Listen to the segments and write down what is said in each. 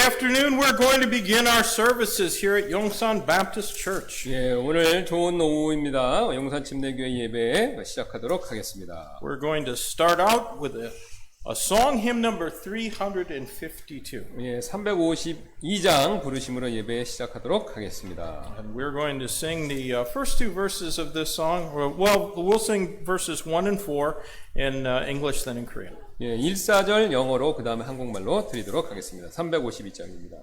afternoon. We're going to begin our services here at Yongsan Baptist Church. 예, 오늘 좋은 오후입니다. 용산 침례교회 예배 시작하도록 하겠습니다. We're going to start out with a song hymn number 352. 예, 352장 부르심으로 예배 시작하도록 하겠습니다. And we're going to sing the first two verses of this song. Well, we'll sing verses 1 and 4 in English, then in Korean. 예, 1~4절 영어로 그 다음에 한국말로 드리도록 하겠습니다. 352장입니다.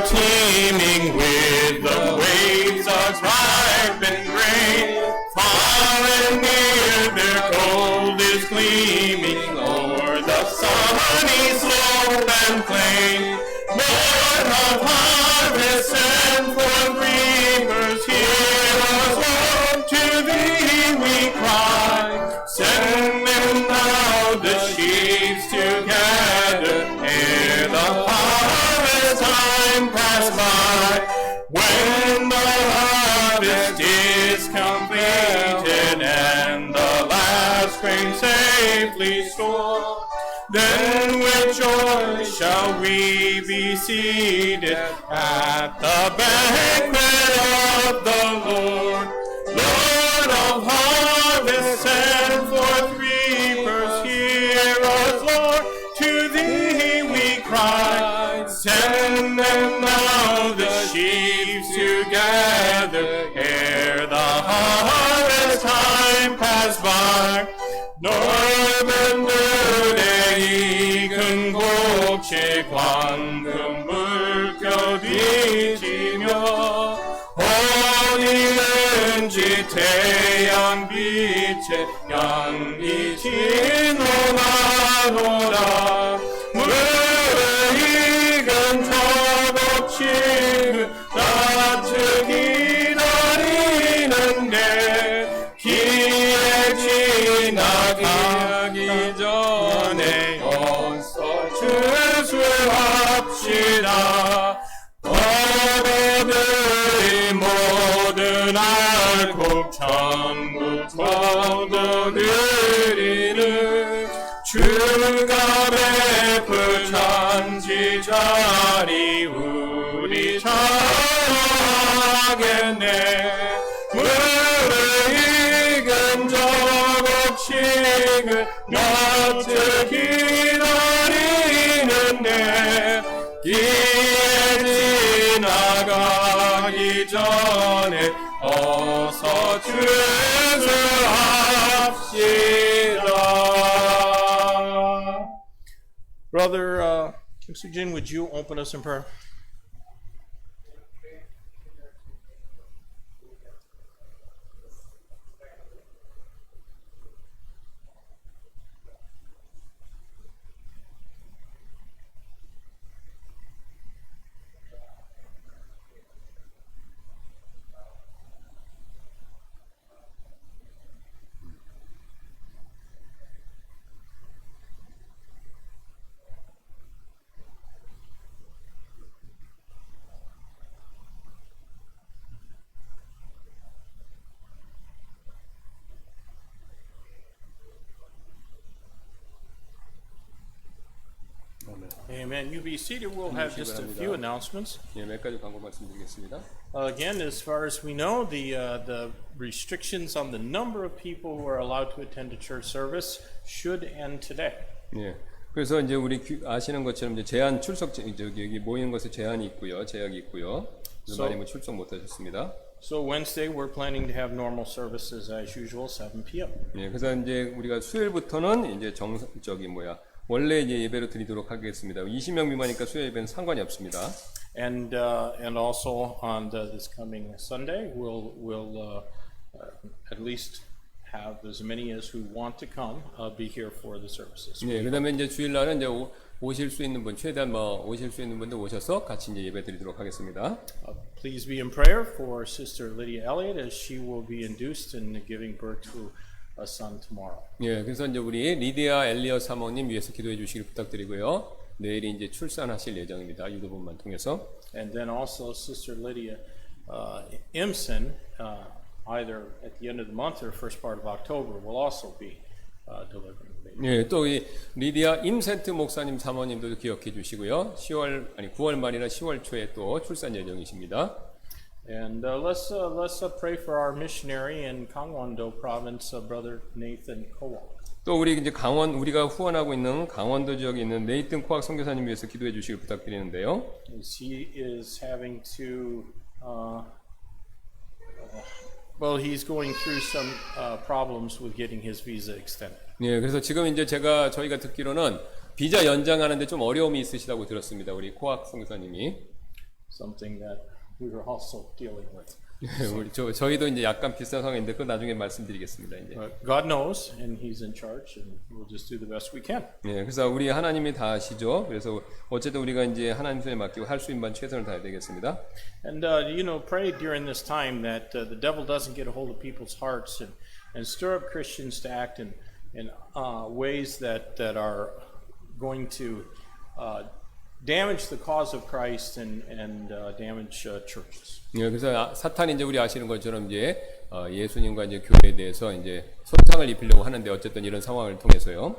Teeming with the waves of ripe and grain, far and near their gold is gleaming o'er the sunny slope and plain. Lord of harvest, send forth reapers, hear us, Lord, to Thee we cry. Send them now the sheaves together, ere the harvest time pass by. When the harvest is completed and the last grain safely stored, then with joy shall we be seated at the banquet of the Lord. Lord of harvest, send forth reapers, hear us, Lord, to Thee we cry. Send them now the sheaves together, ere the harvest time pass by. 노르벤들의 익은 곡식 황금 물결 비치며 어디든지 태양빛에 양이 진노나노라. 익은 저곡식을 따뜻 기다리는데 기회 지나가기 전에 어서 추수합시다. 어른들이 모든 알곡 천국 거두드리는 주가 베풀 잔치 자리 우리 찬양하겠네. 익은 저곡식을 곁을 기다리는데 기회 지나가기 전에 어서 추수합시다. Brother Kim Soo-jin, would you open us in prayer? Amen. You be seated. We'll have just a few announcements. 예, 몇 가지 광고 말씀드리겠습니다. Again, as far as we know, the restrictions on the number of people who are allowed to attend a church service should end today. 예. 그래서 이제 우리 아시는 것처럼 이제 제한 출석 여기 모이는 것에 제한이 있고요, 제약이 있고요. 그래서 많이 출석 못 하셨습니다. So Wednesday we're planning to have normal services as usual, 7 p.m. 예, 그래서 이제 우리가 수요일부터는 이제 원래 이제 예배로 드리도록 하겠습니다. 20명 미만이니까 수요 예배는 상관이 없습니다. And also on this coming Sunday, we'll at least have as many as who want to come be here for the services. 네, 그다음에 이제 주일날은 이제 오실 수 있는 분 최대한 오실 수 있는 분들 오셔서 같이 이제 예배 드리도록 하겠습니다. Please be in prayer for Sister Lydia Elliott as she will be induced in giving birth to a son tomorrow. 예, 그래서 이제 우리 리디아 엘리엇 사모님 위해서 기도해 주시길 부탁드리고요. 내일이 이제 출산하실 예정입니다. 유도분만 통해서. And then also Sister Lydia Imson, either at the end of the month or first part of October, will also be delivering the baby. 예, 또 이 리디아 임센트 목사님 사모님도 기억해 주시고요. 9월 말이나 10월 초에 또 출산 예정이십니다. And let's pray for our missionary in Gangwon-do province, Brother Nathan Kowal. 또 우리 이제 우리가 후원하고 있는 강원도 지역에 있는 네이튼 코악 선교사님 위해서 기도해 주시길 부탁드리는데요. He is having to, well, he's going through some problems with getting his visa extended. 예, 그래서 지금 이제 저희가 듣기로는 비자 연장하는데 좀 어려움이 있으시다고 들었습니다. 우리 코악 선교사님이. Something that we are also dealing with. 저희도 이제 약간 비슷한 상황인데 그 나중에 말씀드리겠습니다. 이제. God knows, and He's in charge, and we'll just do the best we can. 예, 그래서 우리 하나님이 다 아시죠. 그래서 어쨌든 우리가 이제 하나님 손에 맡기고 할 수 있는 반 최선을 다해야 되겠습니다. And pray during this time that the devil doesn't get a hold of people's hearts and stir up Christians to act in ways that are going to damage the cause of Christ and damage churches. 예, 그래서 사탄이 이제 우리 아시는 것처럼 이제 예수님과 이제 교회에 대해서 이제 손상을 입히려고 하는데 어쨌든 이런 상황을 통해서요.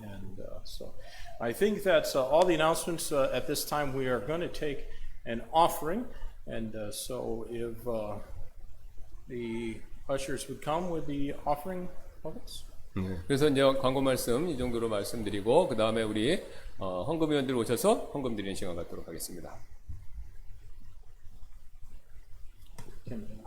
And so I think that's all the announcements at this time. We are going to take an offering, and so if the ushers would come with the offering buckets. 그래서 이제 광고 말씀 이 정도로 말씀드리고 그 다음에 우리 헌금위원들 오셔서 헌금 드리는 시간 갖도록 하겠습니다. Amen.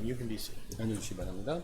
You can be seated. 앉아주시기 바랍니다.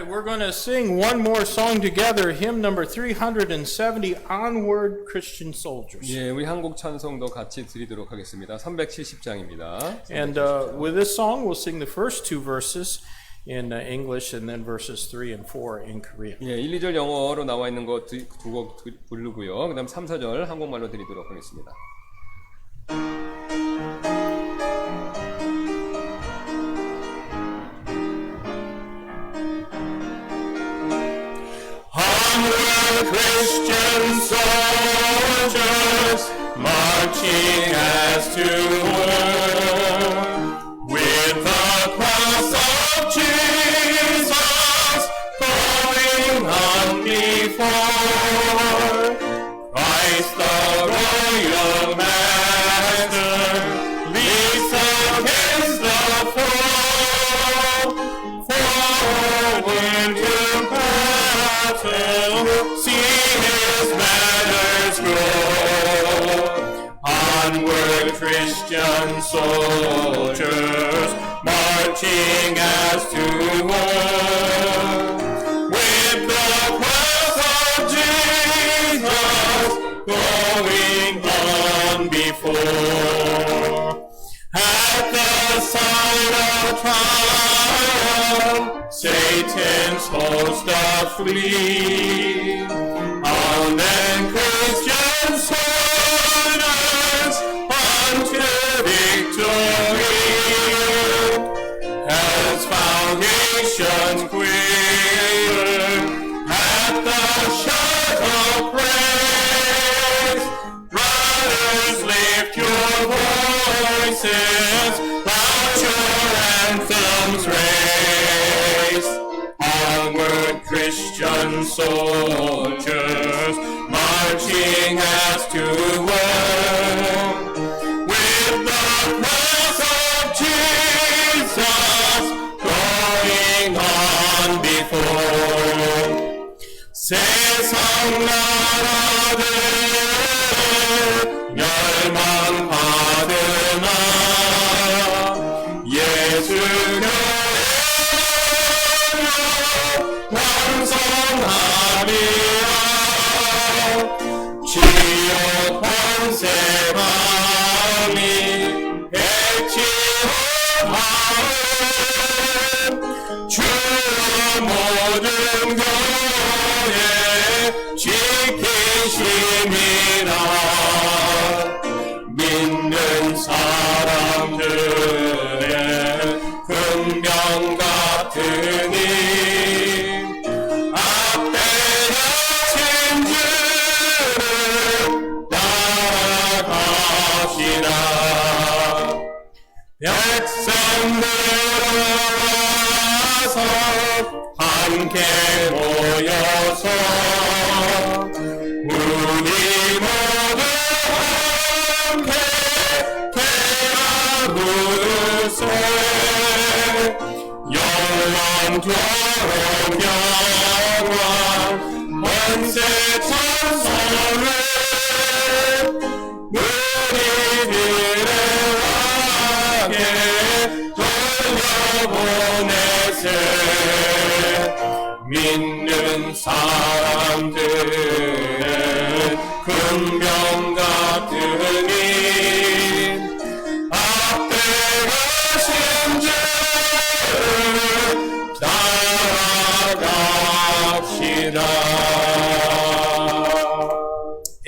We're going to sing one more song together, hymn number 370, Onward Christian Soldiers. 예, 우리 한국 찬송도 같이 드리도록 하겠습니다. 370장입니다. And with this song, we'll sing the first two verses in English and then verses 3 and 4 in Korean. 예, 1, 2절 영어로 나와 있는 거 두 곡 부르고요. 그다음 3, 4절 한국말로 드리도록 하겠습니다. Christian soldiers marching as to war with the cross of Jesus going on before. Christ the royal master leads against the foe. Forward to battle, see him Christian soldiers marching as to war. With the cross of Jesus going on before. At the sign of triumph, Satan's host doth flee. On then Christian soldiers unto victory. As foundations clear at the shout of praise, brothers, lift your voices, loud your anthems raise. Onward, Christian soldiers, marching as to war. With the cross of Jesus going on before. 세상 나라들 멸망받으나 예수 완성하리라. 지옥 권세함이 백지하오. 주의 모든 교회 지키심이라. 믿는 사람들의 금병 같으니 앞에 여신 주를 따라갑시다. 백성들 와서 함께 모여서 우리 모두 함께 대하구세. 영원토록 영원 권세 찬송을 우리들의 왕에 돌려보내세. 믿는 사람들은 금병 같으니 앞에 가신 주를 따라갑시다.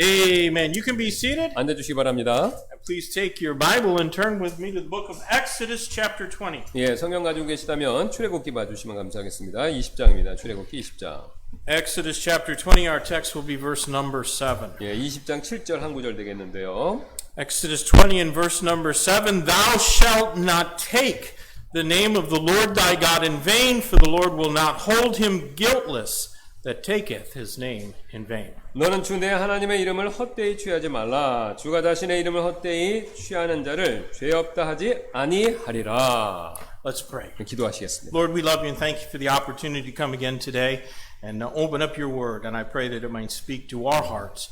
Amen. You can be seated. 앉아주시기 바랍니다. Please take your Bible and turn with me to the book of Exodus chapter 20. 예, 성경 가지고 계시다면 출애굽기 봐주시면 감사하겠습니다. 20장입니다. 출애굽기 20장. Exodus chapter 20, our text will be verse number 7. 예, 20장 7절 한 구절 되겠는데요. Exodus 20 and verse number 7, Thou shalt not take the name of the Lord thy God in vain, for the Lord will not hold him guiltless that taketh his name in vain. 너는 주 내 하나님의 이름을 헛되이 취하지 말라. 주가 자신의 이름을 헛되이 취하는 자를 죄 없다 하지 아니하리라. Let's pray. 기도하시겠습니다. Lord, we love you and thank you for the opportunity to come again today and open up your word. And I pray that it might speak to our hearts.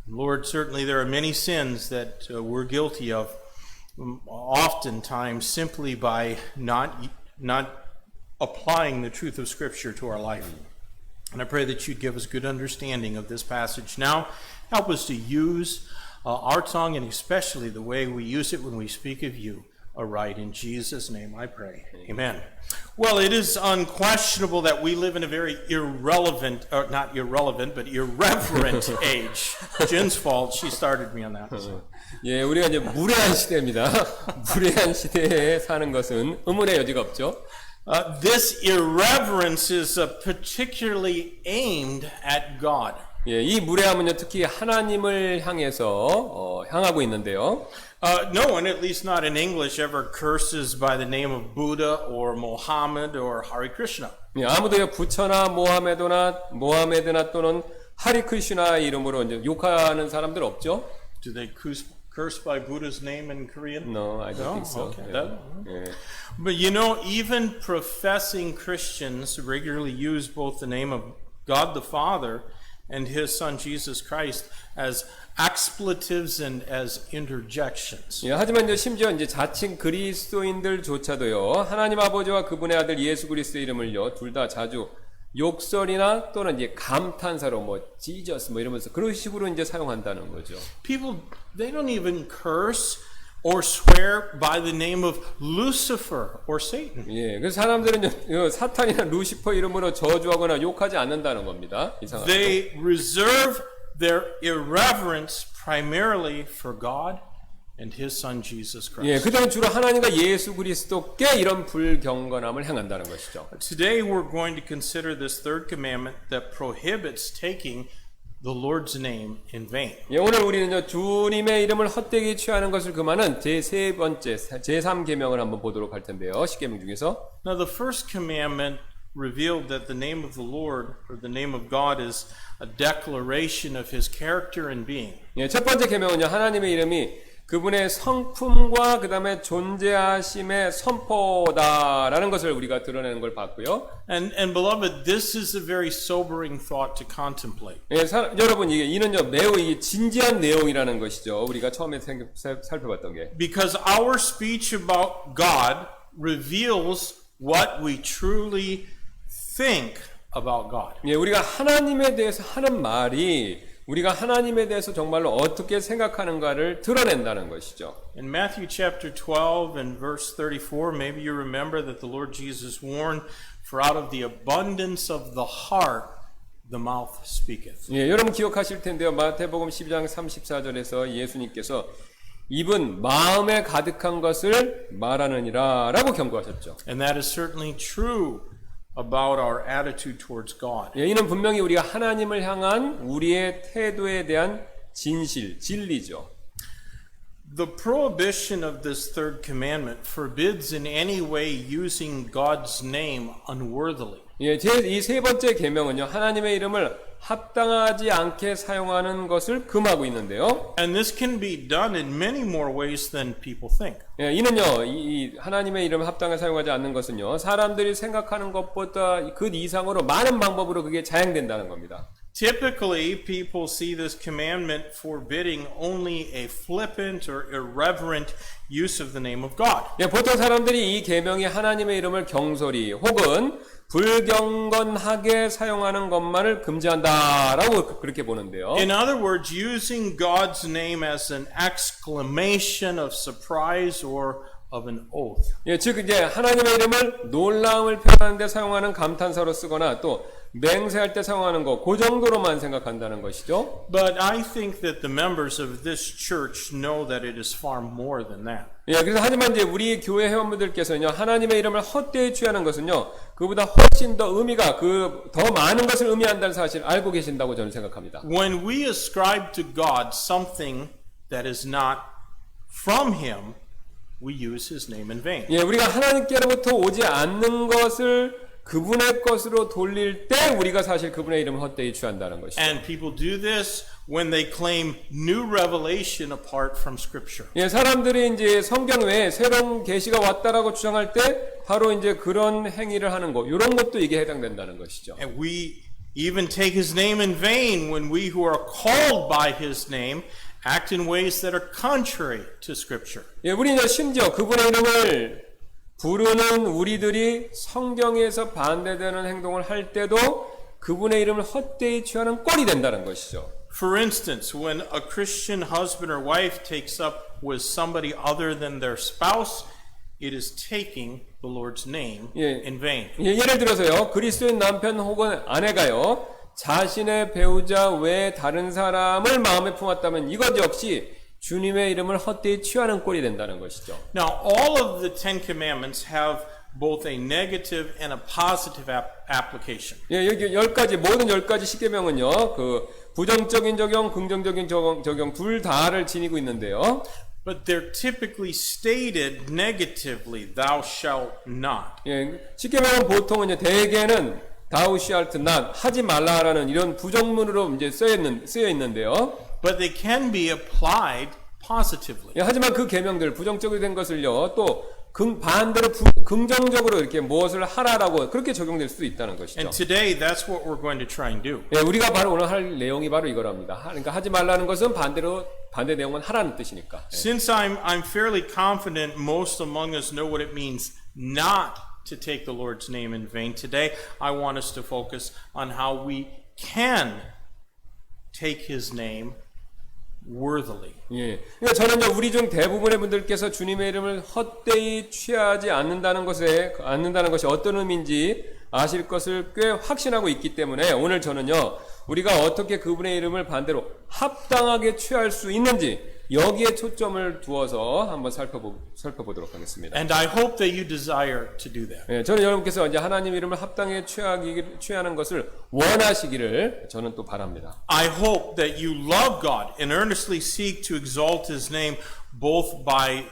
Lord, certainly there are many sins that we're guilty of, oftentimes simply by not applying the truth of Scripture to our life. And I pray that you'd give us good understanding of this passage. Now, help us to use our tongue and especially the way we use it when we speak of you aright. In Jesus' name I pray. Amen. Well, it is unquestionable that we live in a very irreverent age. Jen's fault. She started me on that. 예, 우리가 이제 무례한 시대입니다. 무례한 시대에 사는 것은 의문의 여지가 없죠. This irreverence is particularly aimed at God. 예, 이 무례함은요, 특히 하나님을 향해서 향하고 있는데요. No one, at least not in English, ever curses by the name of Buddha or Mohammed or Hare Krishna. 예, 아무도 부처나 모하메드나 또는 하리 크리슈나 이름으로 이제 욕하는 사람들 없죠? Do they curse by Buddha's name in Korean? No, I don't think so. Okay. 예. But you know, even professing Christians regularly use both the name of God the Father and his son Jesus Christ as expletives and as interjections. 예, 하지만 이제 심지어 이제 자칭 그리스도인들조차도요, 하나님 아버지와 그분의 아들 예수 그리스도의 이름을요, 둘 다 자주 욕설이나 또는 이제 감탄사로 뭐 지저스 뭐 이러면서 그런 식으로 이제 사용한다는 거죠. People, they don't even curse or swear by the name of Lucifer or Satan. 예, 그래서 사람들은 사탄이나 루시퍼 이름으로 저주하거나 욕하지 않는다는 겁니다. 이상하죠. They reserve their irreverence primarily for God and his son Jesus 예, Christ. 그들은 주로 하나님과 예수 그리스도께 이런 불경건함을 행한다는 것이죠. Today we're going to consider this third commandment that prohibits taking the Lord's name in vain. 예, 오늘 우리는요, 주님의 이름을 헛되게 취하는 것을 금하는 제3 번째, 제3계명을 한번 보도록 할 텐데요. 10계명 중에서. Now the first commandment revealed that the name of the Lord or the name of God is a declaration of his character and being. 예, 첫 번째 계명은요, 하나님의 이름이 그분의 성품과 그 다음에 존재하심의 선포다라는 것을 우리가 드러내는 걸 봤고요. And beloved, this is a very sobering thought to contemplate. 예, 여러분, 이는요, 매우 진지한 내용이라는 것이죠. 우리가 처음에 살펴봤던 게. Because our speech about God reveals what we truly think about God. 예, 우리가 하나님에 대해서 하는 말이 우리가 하나님에 대해서 정말로 어떻게 생각하는가를 드러낸다는 것이죠. In Matthew chapter 12 and verse 34, maybe you remember that the Lord Jesus warned, for out of the abundance of the heart, the mouth speaketh. 예, 여러분 기억하실 텐데요. 마태복음 12장 34절에서 예수님께서 입은 마음에 가득한 것을 말하느니라 라고 경고하셨죠. And that is certainly true about our attitude towards God. 예, 이는 분명히 우리가 하나님을 향한 우리의 태도에 대한 진리죠. The prohibition of this third commandment forbids in any way using God's name unworthily. 예, 이 세 번째 계명은요, 하나님의 이름을 합당하지 않게 사용하는 것을 금하고 있는데요. And this can be done in many more ways than people think. 예, 이는요, 이 하나님의 이름을 합당하게 사용하지 않는 것은요, 사람들이 생각하는 것보다 그 이상으로 많은 방법으로 그게 자행된다는 겁니다. Typically, people see this commandment forbidding only a flippant or irreverent use of the name of God. 예, 보통 사람들이 이 계명이 하나님의 이름을 경솔히 혹은 불경건하게 사용하는 것만을 금지한다라고 그렇게 보는데요. In other words, using God's name as an exclamation of surprise or of an oath. 예, 즉 이제 하나님의 이름을 놀라움을 표현하는 데 사용하는 감탄사로 쓰거나 또 맹세할 때 사용하는 거, 그 정도로만 생각한다는 것이죠. But I think that the members of this church know that it is far more than that. 예, 그래서 하지만 이제 우리 교회 회원분들께서는요, 하나님의 이름을 헛되이 취하는 것은요, 그보다 훨씬 더 의미가 더 많은 것을 의미한다는 사실을 알고 계신다고 저는 생각합니다. When we ascribe to God something that is not from Him, we use His name in vain. 예, 우리가 하나님께로부터 오지 않는 것을 그분의 것으로 돌릴 때 우리가 사실 그분의 이름을 헛되이 취한다는 것이죠. And people do this when they claim new revelation apart from Scripture. 예, 사람들이 이제 성경 외에 새로운 계시가 왔다라고 주장할 때 바로 이제 그런 행위를 하는 것, 이런 것도 이게 해당된다는 것이죠. And we even take His name in vain when we who are called by His name act in ways that are contrary to Scripture. 예, 우리는 심지어 그분의 이름을 부르는 우리들이 성경에서 반대되는 행동을 할 때도 그분의 이름을 헛되이 취하는 꼴이 된다는 것이죠. For instance, when a Christian husband or wife takes up with somebody other than their spouse, it is taking the Lord's name in vain. 예, 예를 들어서요, 그리스도인 남편 혹은 아내가요, 자신의 배우자 외에 다른 사람을 마음에 품었다면 이것 역시 주님의 이름을 헛되이 취하는 꼴이 된다는 것이죠. Now, all of the Ten Commandments have both a negative and a positive application. 예, 여기 모든 10가지 십계명은요, 그 부정적인 적용, 긍정적인 적용 둘 다를 지니고 있는데요. But they're typically stated negatively, thou shalt not. 예, 십계명은 보통은 대개는 thou shalt not, 하지 말라라는 이런 부정문으로 이제 쓰여 있는데요. But they can be applied positively. 예, 하지만 그 계명들 부정적으로 된 것을요, 또 반대로 긍정적으로 이렇게 무엇을 하라라고 그렇게 적용될 수도 있다는 것이죠. And today, that's what we're going to try and do. 예, 우리가 바로 오늘 할 내용이 바로 이거랍니다. 그러니까 하지 말라는 것은 반대 내용은 하라는 뜻이니까. 예. Since I'm fairly confident most among us know what it means not to take the Lord's name in vain, today I want us to focus on how we can take His name worthily. 예. 그러니까 저는요, 우리 중 대부분의 분들께서 주님의 이름을 헛되이 취하지 않는다는 것이 어떤 의미인지 아실 것을 꽤 확신하고 있기 때문에 오늘 저는요, 우리가 어떻게 그분의 이름을 반대로 합당하게 취할 수 있는지 여기에 초점을 두어서 한번 살펴보도록 하겠습니다. And I hope that you desire to do that. 예, 저는 여러분께서 이제 하나님 이름을 합당하게 취하는 것을 원하시기를 저는 또 바랍니다. I hope that you love God and earnestly seek to exalt His name both by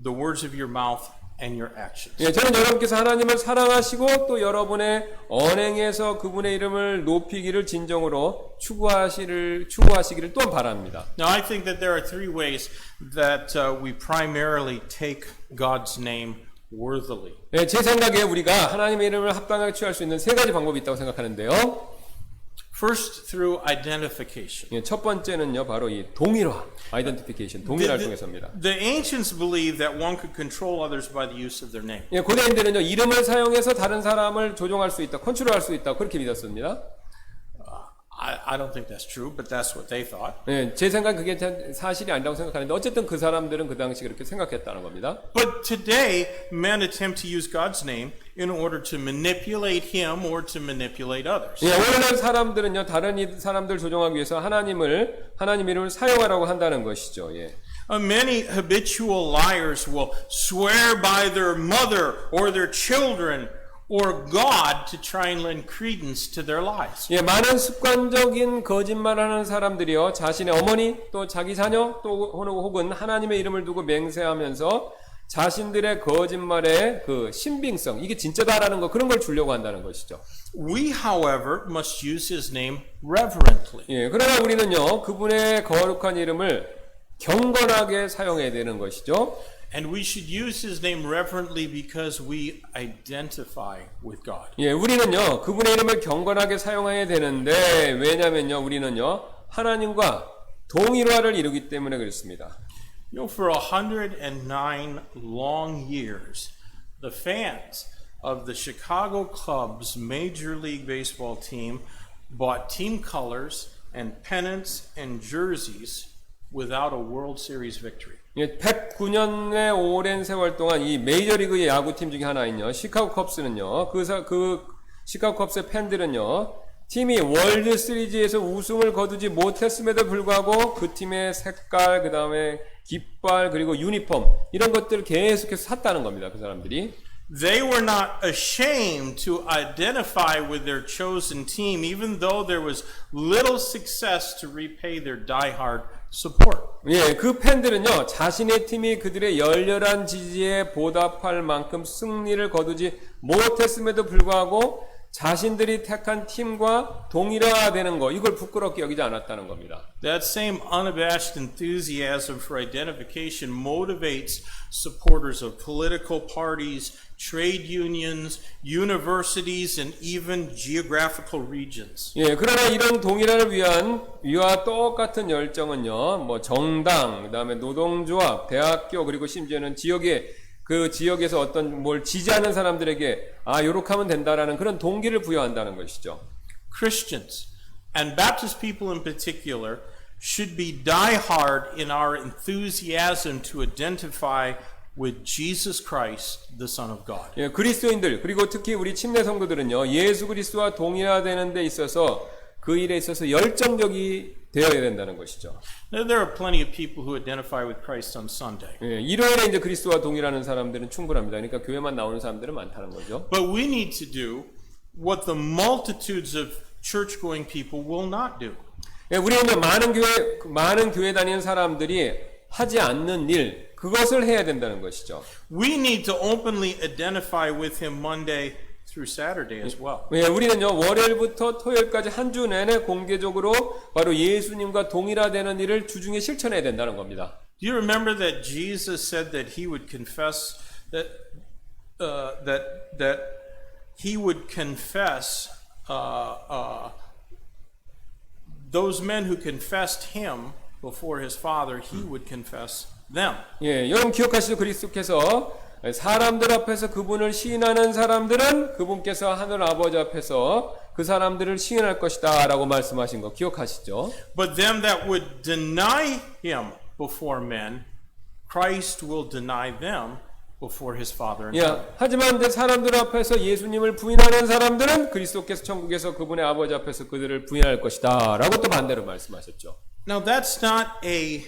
the words of your mouth and your actions. 예, 저는 여러분께서 하나님을 사랑하시고 또 여러분의 언행에서 그분의 이름을 높이기를 진정으로 추구하시기를 또한 바랍니다. Now, I think that there are three ways that we primarily take God's name worthily. 예, 제 생각에 우리가 하나님의 이름을 합당하게 취할 수 있는 세 가지 방법이 있다고 생각하는데요. First, through identification. 예, 첫 번째는요, 바로 이 동일화, identification, 동일화를 통해서입니다. The ancients believed that one could control others by the use of their name. 예, 고대인들은요, 이름을 사용해서 다른 사람을 조종할 수 있다, 컨트롤할 수 있다, 그렇게 믿었습니다. I don't think that's true, but that's what they thought. 예, 제 생각은 그게 사실이 아니라고 생각하는데 어쨌든 그 사람들은 그 당시 그렇게 생각했다는 겁니다. But today, men attempt to use God's name in order to manipulate Him or to manipulate others. 예, 오늘날 사람들은요, 다른 사람들 조종하기 위해서 하나님 이름을 사용하라고 한다는 것이죠. 예. Many habitual liars will swear by their mother or their children or God to try and lend credence to their lies. 예, 많은 습관적인 거짓말하는 사람들이요, 자신의 어머니 또 자기 자녀 또 혹은 하나님의 이름을 두고 맹세하면서 자신들의 거짓말의 그 신빙성, 이게 진짜다라는 거, 그런 걸 주려고 한다는 것이죠. We, however, must use His name reverently. 예, 그러나 우리는요, 그분의 거룩한 이름을 경건하게 사용해야 되는 것이죠. And we should use His name reverently because we identify with God. 예, 우리는요, 그분의 이름을 경건하게 사용해야 되는데, 왜냐면요, 우리는요, 하나님과 동일화를 이루기 때문에 그렇습니다. You know, for 109 long years, the fans of the Chicago Cubs Major League Baseball team bought team colors and pennants and jerseys without a World Series victory. 예, 109년의 오랜 세월 동안 이 메이저리그의 야구팀 중에 하나인요, 시카고 컵스는요, 그 시카고 컵스의 팬들은요, 팀이 월드 시리즈에서 우승을 거두지 못했음에도 불구하고 그 팀의 색깔, 그 다음에 깃발, 그리고 유니폼, 이런 것들을 계속해서 샀다는 겁니다, 그 사람들이. They were not ashamed to identify with their chosen team, even though there was little success to repay their diehard support. 예, 그 팬들은요, 자신의 팀이 그들의 열렬한 지지에 보답할 만큼 승리를 거두지 못했음에도 불구하고 자신들이 택한 팀과 동일화되는 거, 이걸 부끄럽게 여기지 않았다는 겁니다. That same unabashed enthusiasm for identification motivates supporters of political parties, trade unions, universities, and even geographical regions. 예, 그러나 이런 동일화를 위한 이와 똑같은 열정은요, 뭐 정당, 그다음에 노동조합, 대학교, 그리고 심지어는 그 지역에서 어떤 뭘 지지하는 사람들에게 요렇게 하면 된다라는 그런 동기를 부여한다는 것이죠. Christians and Baptist people in particular should be diehard in our enthusiasm to identify with Jesus Christ, the Son of God. 예, 그리스도인들, 그리고 특히 우리 침례 성도들은요, 예수 그리스도와 동일화되는 데 있어서 그 일에 있어서 열정적이 되어야 된다는 것이죠. There are plenty of people who identify with Christ on Sunday. 예, 일요일에 이제 그리스도와 동일하는 사람들은 충분합니다. 그러니까 교회만 나오는 사람들은 많다는 거죠. But we need to do what the multitudes of church-going people will not do. 예, 우리는 많은 교회 다니는 사람들이 하지 않는 일, 그것을 해야 된다는 것이죠. We need to openly identify with Him Monday through Saturday as well. 예, 우리는요, 월요일부터 토요일까지 한 주 내내 공개적으로 바로 예수님과 동일화되는 일을 주중에 실천해야 된다는 겁니다. Do you remember that Jesus said that He would confess that that he would confess those men who confessed him before his father, he would confess them. 예, 여러분 기억하시죠? 그리스도께서 사람들 앞에서 그분을 시인하는 사람들은 그분께서 하늘 아버지 앞에서 그 사람들을 시인할 것이다 라고 말씀하신 거 기억하시죠? But them that would deny him before men, Christ will deny them before his Father in heaven. 예, 하지만 이제 사람들 앞에서 예수님을 부인하는 사람들은 그리스도께서 천국에서 그분의 아버지 앞에서 그들을 부인할 것이다 라고 또 반대로 말씀하셨죠. Now that's not a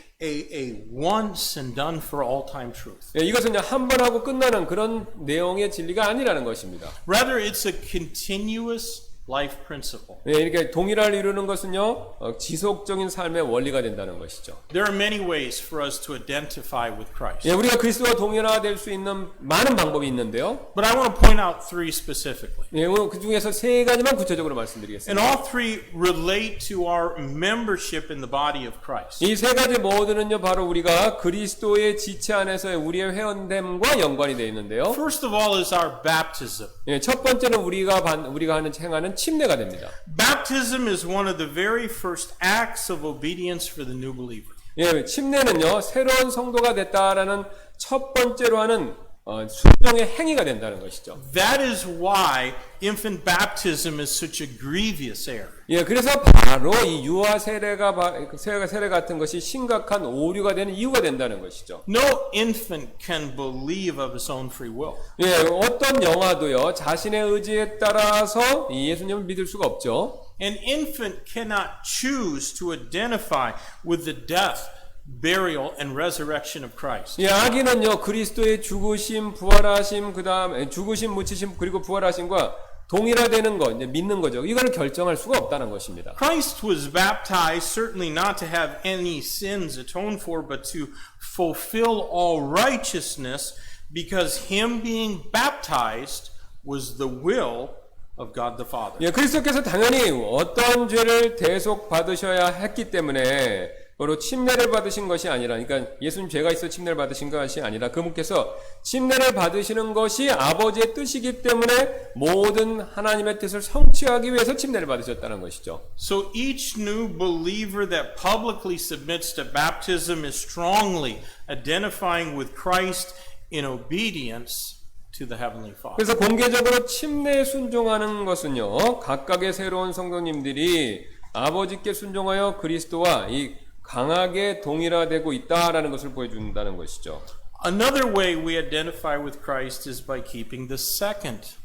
once and done for all time truth. 예, 이것은 그냥 한 번 하고 끝나는 그런 내용의 진리가 아니라는 것입니다. Rather, it's a continuous life principle. 예, 이렇게 동일화를 이루는 것은요, 지속적인 삶의 원리가 된다는 것이죠. There are many ways for us to identify with Christ. 예, 우리가 그리스도와 동일화될 수 있는 많은 방법이 있는데요. But I want to point out three specifically. 예, 오늘 그 중에서 세 가지만 구체적으로 말씀드리겠습니다. And all three relate to our membership in the body of Christ. 이 세 가지 모두는요, 바로 우리가 그리스도의 지체 안에서의 우리의 회원됨과 연관이 되어 있는데요. First of all is our baptism. 예, 첫 번째는 우리가 하는 행하는 침례가 됩니다. Baptism is one of the very first acts of obedience for the new believer. 예, 침례는요, 새로운 성도가 됐다라는 첫 번째로 하는 순종의 행위가 된다는 것이죠. That is why infant baptism is such a grievous error. 예, 그래서 바로 이 유아 세례 같은 것이 심각한 오류가 되는 이유가 된다는 것이죠. No infant can believe of his own free will. 예, 어떤 영아도요, 자신의 의지에 따라서 이 예수님을 믿을 수가 없죠. An infant cannot choose to identify with the death, burial, and resurrection of Christ. 예, 아기는요, 그리스도의 죽으심, 부활하심, 그 다음에 죽으심, 묻히심, 그리고 부활하심과 동일화되는 거, 이제 믿는 거죠. 이걸 결정할 수가 없다는 것입니다. Christ was baptized certainly not to have any sins atoned for, but to fulfill all righteousness, because him being baptized was the will of God the Father. 예, 그리스도께서 당연히 어떤 죄를 대속 받으셔야 했기 때문에 바로 침례를 받으신 것이 아니라, 그러니까 예수님 죄가 있어 침례를 받으신 것이 아니라 그분께서 침례를 받으시는 것이 아버지의 뜻이기 때문에 모든 하나님의 뜻을 성취하기 위해서 침례를 받으셨다는 것이죠. So each new believer that publicly submits to baptism is strongly identifying with Christ in obedience to the Heavenly Father. 그래서 공개적으로 침례에 순종하는 것은요, 각각의 새로운 성도님들이 아버지께 순종하여 그리스도와 이 강하게 동일화되고 있다라는 것을 보여준다는 것이죠. Another way we identify with Christ is by keeping the second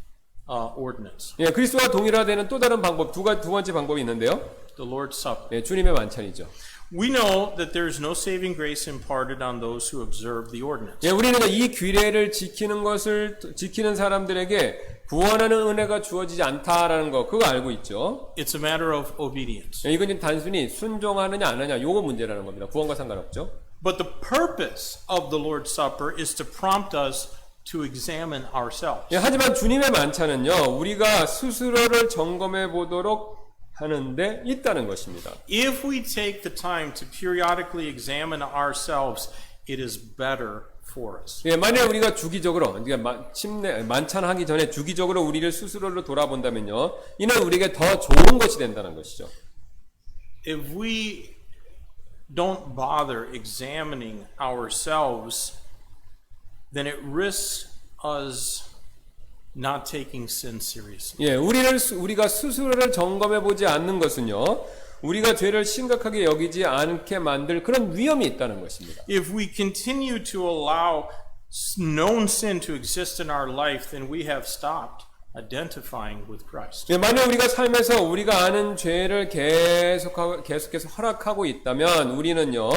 ordinance, 예, 그리스도와 동일화되는 또 다른 방법, 두 번째 방법이 있는데요. the Lord's Supper. 예, 주님의 만찬이죠. We know that there is no saving grace imparted on those who observe the ordinance. 예, 우리는 이 규례를 지키는 사람들에게 구원하는 은혜가 주어지지 않다라는 거, 그거 알고 있죠. It's a matter of obedience. 예, 이건 단순히 순종하느냐 안 하느냐 요거 문제라는 겁니다. 구원과 상관없죠. But the purpose of the Lord's Supper is to prompt us to examine ourselves. 예, 하지만 주님의 만찬은요, 우리가 스스로를 점검해 보도록 하는데 있다는 것입니다. If we take the time to periodically examine ourselves, it is better for us. 예, 만약 우리가 주기적으로, 그러니까 만찬하기 전에 주기적으로 우리를 스스로를 돌아본다면요, 이는 우리에게 더 좋은 것이 된다는 것이죠. If we don't bother examining ourselves, then it risks us not taking sin seriously. 예, 우리가 스스로를 점검해 보지 않는 것은요, 우리가 죄를 심각하게 여기지 않게 만들 그런 위험이 있다는 것입니다. If we continue to allow known sin to exist in our life, then we have stopped identifying with Christ. 예, 만약 우리가 삶에서 우리가 아는 죄를 계속해서 허락하고 있다면 우리는요,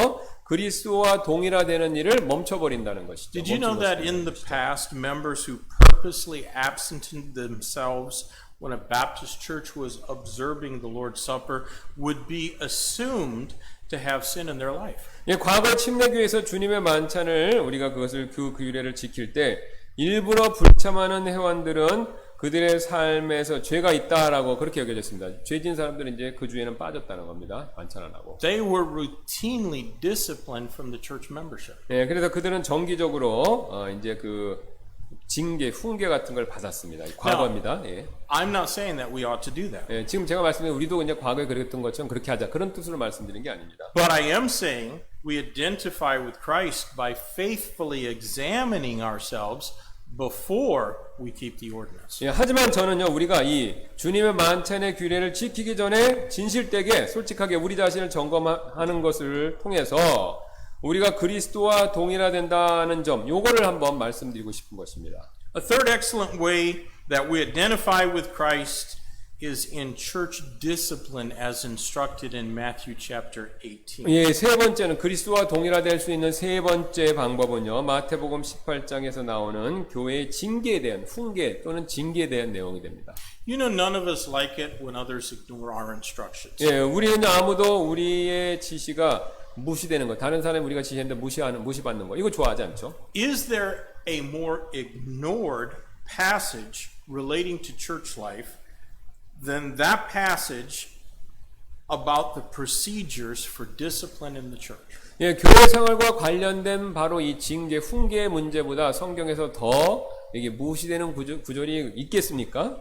그리스도와 동일화되는 일을 멈춰버린다는 것이죠. Did you know that in the past, members who purposely absented themselves when a Baptist church was observing the Lord's Supper would be assumed to have sin in their life? 예, 과거 침례교회에서 주님의 만찬을 우리가 그 규례를 지킬 때 일부러 불참하는 회원들은 그들의 삶에서 죄가 있다라고 그렇게 여겨졌습니다. 죄진 사람들은 이제 그 주에는 빠졌다는 겁니다. 만찬 안 하고. They were routinely disciplined from the church membership. 예, 그래서 그들은 정기적으로 이제 징계, 훈계 같은 걸 받았습니다. 과거입니다. 예. I'm not saying that we ought to do that. 예, 지금 제가 말씀드린 우리도 이제 과거에 그랬던 것처럼 그렇게 하자 그런 뜻으로 말씀드리는 게 아닙니다. But I am saying we identify with Christ by faithfully examining ourselves before we keep the ordinance. 예, 하지만 저는요 우리가 이 주님의 만찬의 규례를 지키기 전에 진실되게 솔직하게 우리 자신을 점검하는 것을 통해서 우리가 그리스도와 동일화된다는 점 요거를 한번 말씀드리고 싶은 것입니다. A third excellent way that we identify with Christ is in church discipline as instructed in Matthew chapter 18. 예, 세 번째는 그리스도와 동일화될 수 있는 세 번째 방법은요. 마태복음 18장에서 나오는 교회의 징계에 대한 훈계 또는 징계에 대한 내용이 됩니다. You know, none of us like it when others ignore our instructions. 예, 우리는 아무도 우리의 지시가 무시되는 거, 다른 사람이 우리가 지시했는데 무시받는 거, 이거 좋아하지 않죠? Is there a more ignored passage relating to church life than that passage about the procedures for discipline in the church? 예, 교회 생활과 관련된 바로 이 징계, 훈계의 문제보다 성경에서 더 이게 무시되는 구절이 있겠습니까?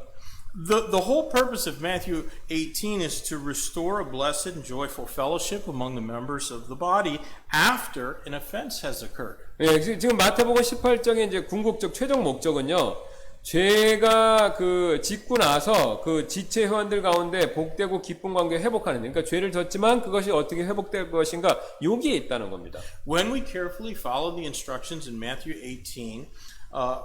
The whole purpose of Matthew 18 is to restore a blessed and joyful fellowship among the members of the body after an offense has occurred. 예, 지금 마태복음 18장의 이제 궁극적 최종 목적은요. 죄가 짓고 나서 지체 회원들 가운데 복되고 기쁜 관계 회복하는, 그러니까 죄를 졌지만 그것이 어떻게 회복될 것인가 여기에 있다는 겁니다. When we carefully follow the instructions in Matthew 18,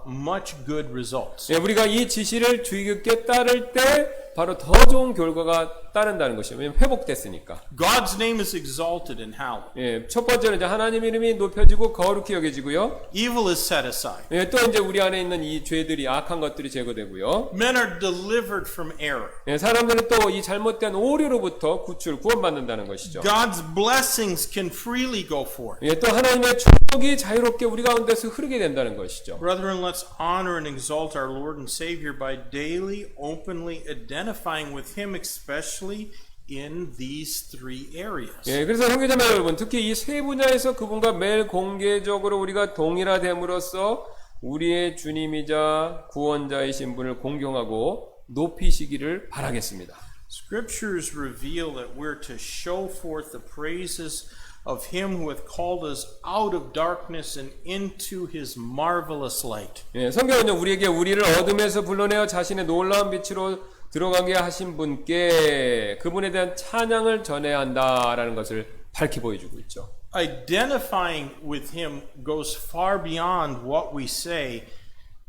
much good results. 예, 우리가 이 지시를 주의 깊게 따를 때 바로 더 좋은 결과가 따른다는 것이에요. 왜냐하면 회복됐으니까. God's name is exalted and hallowed. 예, 첫 번째는 이제 하나님 이름이 높여지고 거룩히 여겨지고요. Evil is set aside. 예, 또 이제 우리 안에 있는 이 죄들이 악한 것들이 제거되고요. Men are delivered from error. 예, 사람들은 또 이 잘못된 오류로부터 구원받는다는 것이죠. God's blessings can freely go forth. 예, 또 하나님의 축복이 자유롭게 우리 가운데서 흐르게 된다는 것이죠. Brethren, let's honor and exalt our Lord and Savior by daily, openly identifying with Him, especially in these three areas. 예, 그래서 형제자매 여러분, 특히 이 세 분야에서 그분과 매일 공개적으로 우리가 동일화됨으로써 우리의 주님이자 구원자이신 분을 공경하고 높이시기를 바라겠습니다. Scriptures reveal that we're to show forth the praises of Him who hath called us out of darkness and into His marvelous light. 예, 성경은요 우리에게 우리를 어둠에서 불러내어 자신의 놀라운 빛으로 들어가게 하신 분께 그분에 대한 찬양을 전해야 한다라는 것을 밝히 보여주고 있죠. Identifying with Him goes far beyond what we say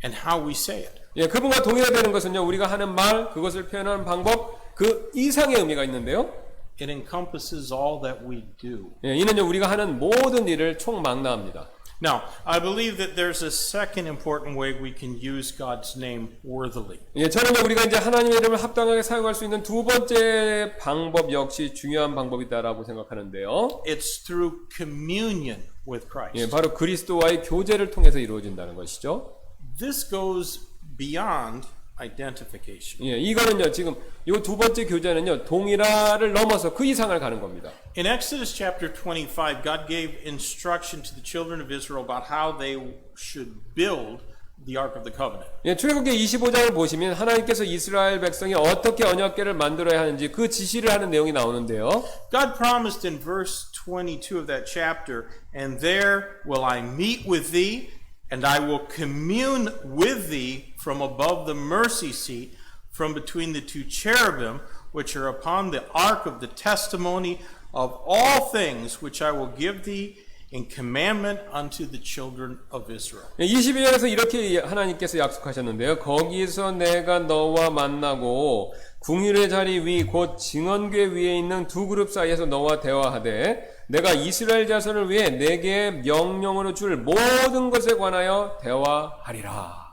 and how we say it. 예, 그분과 동일화되는 것은요 우리가 하는 말, 그것을 표현하는 방법, 그 이상의 의미가 있는데요. It encompasses all that we do. 예, 이는요 우리가 하는 모든 일을 총망라합니다. Now, I believe that there's a second important way we can use God's name worthily. 예, 저는요 우리가 이제 하나님의 이름을 합당하게 사용할 수 있는 두 번째 방법 역시 중요한 방법이다라고 생각하는데요. It's through communion with Christ. 예, 바로 그리스도와의 교제를 통해서 이루어진다는 것이죠. This goes beyond identification. 예, 이거는요 지금 이 두 번째 교제는요 동일화를 넘어서 그 이상을 가는 겁니다. In Exodus chapter 25, God gave instruction to the children of Israel about how they should build the Ark of the Covenant. 예, 출애굽기 25장을 보시면 하나님께서 이스라엘 백성이 어떻게 언약궤를 만들어야 하는지 그 지시를 하는 내용이 나오는데요. God promised in verse 22 of that chapter, "And there will I meet with thee, and I will commune with thee from above the mercy seat, from between the two cherubim, which are upon the ark of the testimony of all things, which I will give thee in commandment unto the children of Israel." 22절에서 이렇게 하나님께서 약속하셨는데요. 거기서 내가 너와 만나고 궁율의 자리 위 곧 증언궤 위에 있는 두 그룹 사이에서 너와 대화하되 내가 이스라엘 자손을 위해 내게 명령으로 줄 모든 것에 관하여 대화하리라.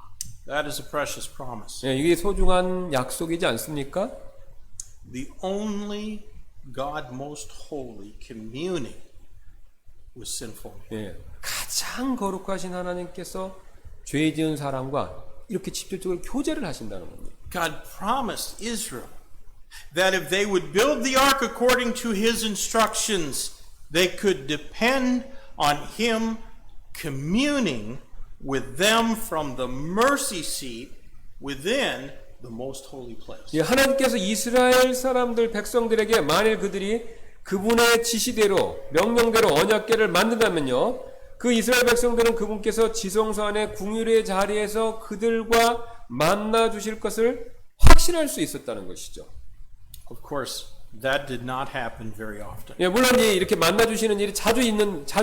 That is a precious promise. 예, 이게 소중한 약속이지 않습니까? The only God most holy communing with sinful men. 예, 가장 거룩하신 하나님께서 죄 지은 사람과 이렇게 직접적으로 교제를 하신다는 겁니다. God promised Israel that if they would build the ark according to His instructions, they could depend on Him communing with them from the mercy seat within the most holy place. 예, 하나님께서 이스라엘 사람들 백성들에게 만일 그들이 그분의 지시대로 명령대로 언약궤를 만든다면요, 그 이스라엘 백성들은 그분께서 지성소 안에 궁유리의 자리에서 그들과 만나 주실 것을 확신할 수 있었다는 것이죠. Of course, that did not happen very often. 예, 물론 이렇게 만나 주시는 일이 자주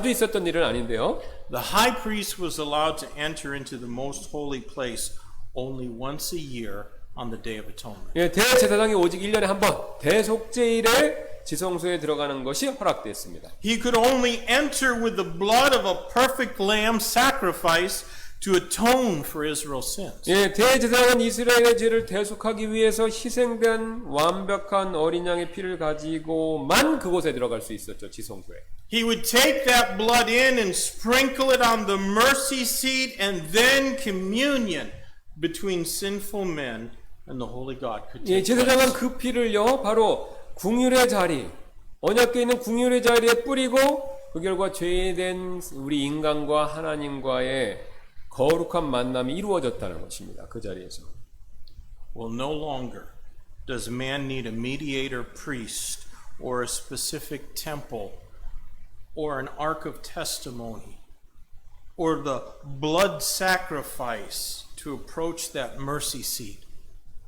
있었던 일은 아닌데요. The high priest was allowed to enter into the most holy place only once a year on the Day of Atonement. 예, 대제사장이 오직 1년에 한 번 대속죄일에 지성소에 들어가는 것이 허락되었습니다. He could only enter with the blood of a perfect lamb sacrifice to atone for Israel's sins. 예, 대제사장은 이스라엘의 죄를 대속하기 위해서 희생된 완벽한 어린 양의 피를 가지고만 그곳에 들어갈 수 있었죠, 지성소에. He would take that blood in and sprinkle it on the mercy seat, and then communion between sinful men and the holy God could 예, take place. 제사장은 그 피를요, 바로 궁율의 자리, 언약궤에 있는 궁율의 자리에 뿌리고 그 결과 죄된 우리 인간과 하나님과의 거룩한 만남이 이루어졌다는 것입니다. 그 자리에서. Well, no longer does man need a mediator priest or a specific temple or an ark of testimony or the blood sacrifice to approach that mercy seat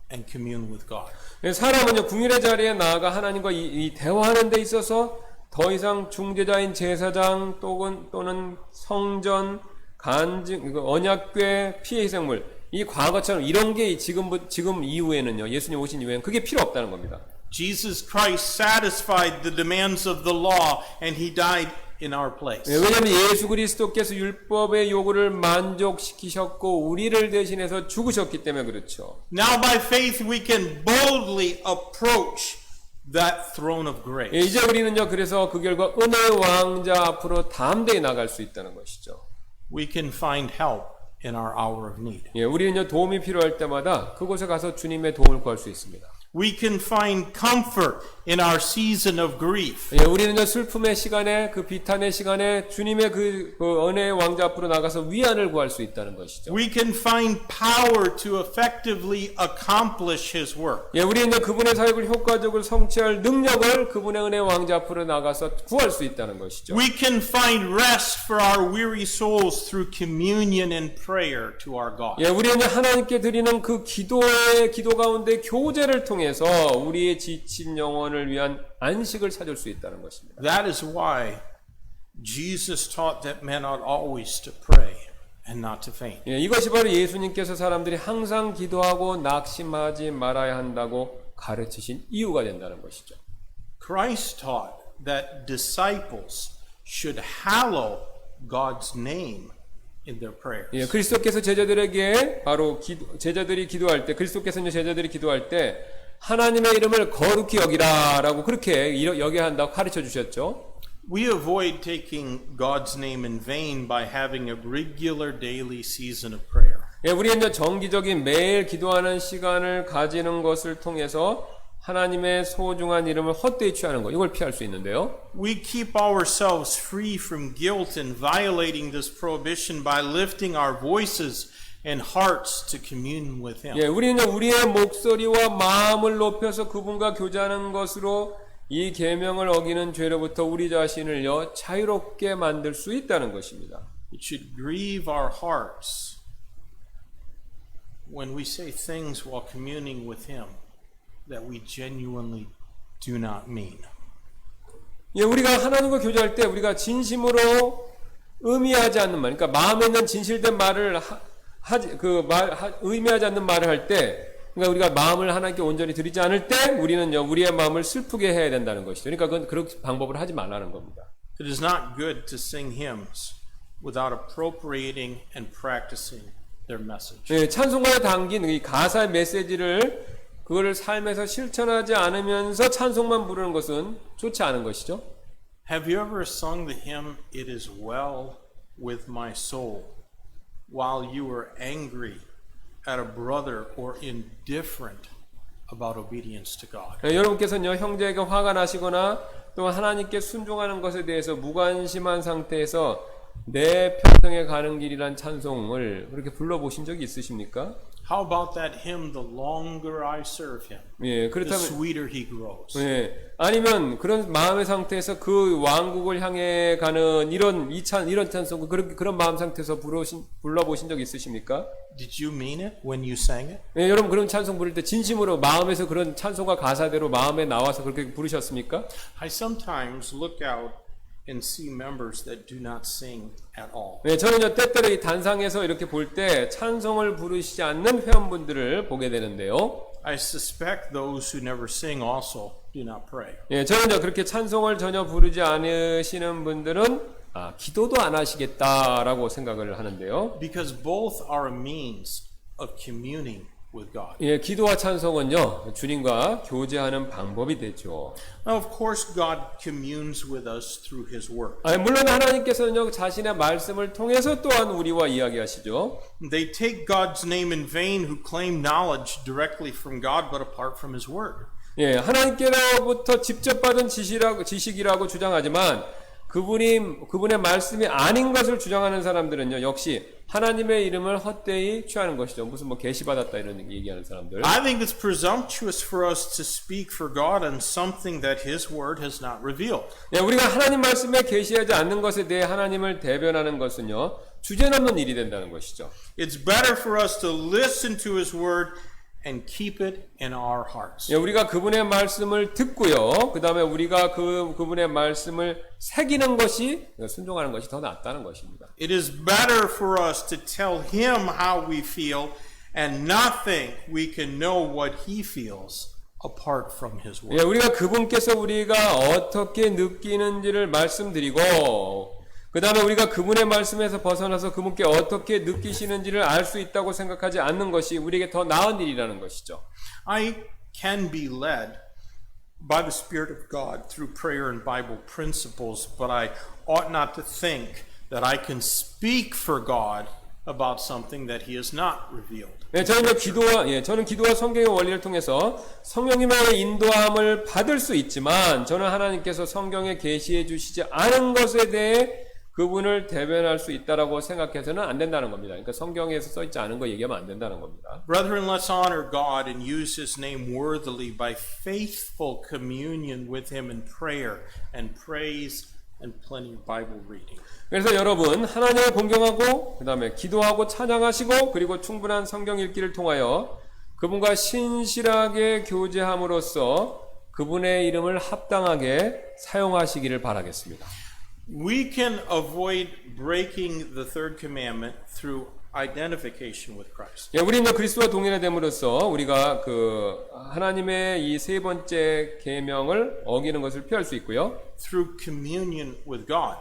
and commune with God. 사람은요, 궁율의 자리에 나아가 하나님과 이 대화하는 데 있어서 더 이상 중재자인 제사장 또는 성전, 간증, 언약궤, 피의 희생물, 이 과거처럼 이런 게 지금 이후에는요, 예수님 오신 이후에는 그게 필요 없다는 겁니다. Jesus Christ satisfied the demands of the law and he died in our place. 왜냐하면 예수 그리스도께서 율법의 요구를 만족시키셨고 우리를 대신해서 죽으셨기 때문에 그렇죠. Now by faith we can boldly approach that throne of grace. 이제 우리는요, 그래서 그 결과 은혜 왕자 앞으로 담대히 나갈 수 있다는 것이죠. We can find help in our hour of need. 예, 우리는요, 도움이 필요할 때마다 그곳에 가서 주님의 도움을 구할 수 있습니다. We can find comfort in our season of grief. 예, 우리는요, 슬픔의 시간에, 그 비탄의 시간에 주님의 그 은혜의 왕자 앞으로 나가서 위안을 구할 수 있다는 것이죠. We can find power to effectively accomplish His work. 예, 우리는요, 그분의 사역을 효과적으로 성취할 능력을 그분의 은혜의 왕자 앞으로 나가서 구할 수 있다는 것이죠. We can find rest for our weary souls through communion and prayer to our God. 예, 우리는 하나님께 드리는 그 기도 가운데 교제를 통해서 우리의 지친 영혼을 위한 안식을 찾을 수 있다는 것입니다. That is why Jesus taught that men ought always to pray and not to faint. 예, 이것이 바로 예수님께서 사람들이 항상 기도하고 낙심하지 말아야 한다고 가르치신 이유가 된다는 것이죠. Christ taught that disciples should hallow God's name in their prayers. 예, 그리스도께서 제자들에게 바로 제자들이 기도할 때, 그리스도께서는 제자들이 기도할 때 하나님의 이름을 거룩히 여기라라고 그렇게 여겨야 한다고 가르쳐 주셨죠. We avoid taking God's name in vain by having a regular daily season of prayer. 예, 우리는 정기적인 매일 기도하는 시간을 가지는 것을 통해서 하나님의 소중한 이름을 헛되이 취하는 것, 이걸 피할 수 있는데요. We keep ourselves free from guilt and violating this prohibition by lifting our voices and hearts to commune with Him. 예, 우리는 우리의 목소리와 마음을 높여서 그분과 교제하는 것으로 이 계명을 어기는 죄로부터 우리 자신을요, 자유롭게 만들 수 있다는 것입니다. It should grieve our hearts when we say things while communing with Him that we genuinely do not mean. 예, 우리가 하나님과 교제할 때 우리가 진심으로 의미하지 않는 말, 그러니까 마음에 있는 진실된 말을 의미하지 않는 말을 할 때, 그러니까 우리가 마음을 하나님께 온전히 드리지 않을 때, 우리는요, 우리의 마음을 슬프게 해야 된다는 것이죠. 그러니까 그건 그런 방법을 하지 말라는 겁니다. It is not good to sing hymns without appropriating and practicing their message. 예, 찬송가에 담긴 이 가사의 메시지를 그거를 삶에서 실천하지 않으면서 찬송만 부르는 것은 좋지 않은 것이죠. Have you ever sung the hymn, It is well with my soul, while you were angry at a brother or indifferent about obedience to God? 예, 여러분께서는요, 형제에게 화가 나시거나 또 하나님께 순종하는 것에 대해서 무관심한 상태에서 내 평생에 가는 길이란 찬송을 그렇게 불러보신 적이 있으십니까? How about that hymn, The Longer I Serve Him, 예, the 그렇다면 sweeter He grows? 예, 아니면 그런 마음의 상태에서 그 왕국을 향해 가는 이런 찬송 그런 마음 상태에서 불러보신 적 있으십니까? Did you mean it when you sang it? 예, 여러분 그런 찬송 부를 때 진심으로 마음에서 그런 찬송과 가사대로 마음에 나와서 그렇게 부르셨습니까? I sometimes look out and see members that do not sing at all. 네, 저는요 때때로 이 단상에서 이렇게 볼 때 찬송을 부르시지 않는 회원분들을 보게 되는데요. I suspect those who never sing also do not pray. 예, 저는요 그렇게 찬송을 전혀 부르지 않으시는 분들은 기도도 안 하시겠다라고 생각을 하는데요. Because both are a means of communing with God. 예, 기도와 찬송은요 주님과 교제하는 방법이 되죠. Now, of course, God communes with us through His Word. 물론 하나님께서는요 자신의 말씀을 통해서 또한 우리와 이야기하시죠. They take God's name in vain who claim knowledge directly from God but apart from His Word. 예, 하나님께로부터 직접 받은 지식이라고 주장하지만 그분의 말씀이 아닌 것을 주장하는 사람들은요 역시 하나님의 이름을 헛되이 취하는 것이죠. 무슨 뭐 계시 받았다 이런 얘기하는 사람들. I think it's presumptuous for us to speak for God on something that His Word has not revealed. 예, 우리가 하나님 말씀에 계시하지 않는 것에 대해 하나님을 대변하는 것은요 주제넘는 일이 된다는 것이죠. It's better for us to listen to His Word and keep it in our hearts. 예, 우리가 그분의 말씀을 듣고요. 그 다음에 우리가 그분의 말씀을 새기는 것이 순종하는 것이 더 낫다는 것입니다. It is better for us to tell Him how we feel and not think we can know what He feels apart from His Word. 예, 우리가 그분께서 우리가 어떻게 느끼는지를 말씀드리고 그 다음에 우리가 그분의 말씀에서 벗어나서 그분께 어떻게 느끼시는지를 알 수 있다고 생각하지 않는 것이 우리에게 더 나은 일이라는 것이죠. I can be led by the Spirit of God through prayer and Bible principles, but I ought not to think that I can speak for God about something that He has not revealed. 네, 저는 기도와 성경의 원리를 통해서 성령님의 인도함을 받을 수 있지만 저는 하나님께서 성경에 계시해 주시지 않은 것에 대해 그분을 대변할 수 있다라고 생각해서는 안 된다는 겁니다. 그러니까 성경에서 써 있지 않은 거 얘기하면 안 된다는 겁니다. Brethren, let's honor God and use His name worthily by faithful communion with Him in prayer and praise and plenty of Bible reading. 그래서 여러분 하나님을 공경하고 그 다음에 기도하고 찬양하시고 그리고 충분한 성경 읽기를 통하여 그분과 신실하게 교제함으로써 그분의 이름을 합당하게 사용하시기를 바라겠습니다. We can avoid breaking the third commandment through identification with Christ. 예, 우리는 그리스도와 동일화됨으로써 우리가 그 하나님의 이 세 번째 계명을 어기는 것을 피할 수 있고요. Through communion with God.